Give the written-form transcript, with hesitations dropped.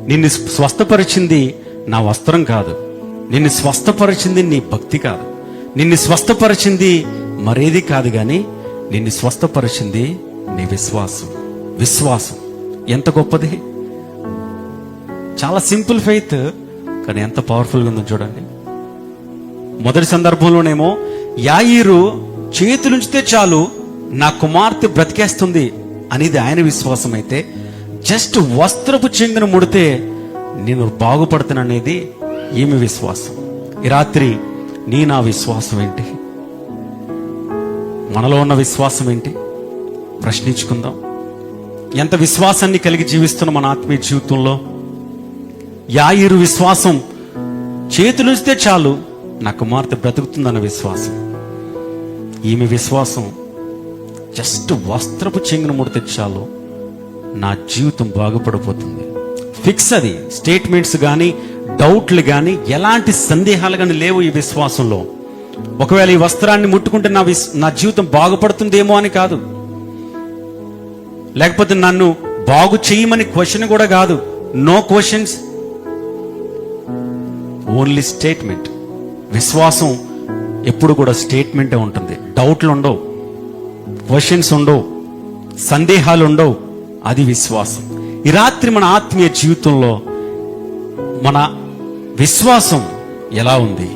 నిన్ను స్వస్థపరిచింది నా వస్త్రం కాదు, నిన్ను స్వస్థపరిచింది నీ భక్తి కాదు, నిన్ను స్వస్థపరిచింది మరేది కాదు, కానీ నిన్ను స్వస్థపరిచింది నీ విశ్వాసం. విశ్వాసం ఎంత గొప్పది! చాలా సింపుల్ ఫెయిత్, కానీ ఎంత పవర్ఫుల్గా ఉందో చూడండి. మొదటి సందర్భంలోనేమో యాయీరు చేతులుంచితే చాలు నా కుమార్తె బ్రతికేస్తుంది అనేది ఆయన విశ్వాసం అయితే, జస్ట్ వస్త్రపు చెంగును ముడితే నేను బాగుపడుతాననేది ఈమె విశ్వాసం. ఈ రాత్రి నా విశ్వాసం ఏంటి? మనలో ఉన్న విశ్వాసం ఏంటి? ప్రశ్నించుకుందాం. ఎంత విశ్వాసాన్ని కలిగి జీవిస్తున్నాం మన ఆత్మీయ జీవితంలో? యాయీరు విశ్వాసం చేతులుంచితే చాలు నా కుమార్తె బ్రతుకుతుందన్న విశ్వాసం. ఈమె విశ్వాసం జస్ట్ వస్త్రపు చెంగును ముడితే చాలు నా జీవితం బాగుపడిపోతుంది. ఫిక్స్. అది స్టేట్మెంట్స్ కానీ డౌట్లు కానీ ఎలాంటి సందేహాలు కానీ లేవు ఈ విశ్వాసంలో. ఒకవేళ ఈ వస్త్రాన్ని ముట్టుకుంటే నా జీవితం బాగుపడుతుందేమో అని కాదు, లేకపోతే నన్ను బాగు చేయమని క్వశ్చన్ కూడా కాదు. No questions, only statement. విశ్వాసం ఎప్పుడు కూడా స్టేట్మెంటే ఉంటుంది. డౌట్లు ఉండవు, క్వశ్చన్స్ ఉండవు, సందేహాలు ఉండవు. అది విశ్వాసం. ఈ రాత్రి మన ఆత్మీయ జీవితంలో మన విశ్వాసం ఎలా ఉంది?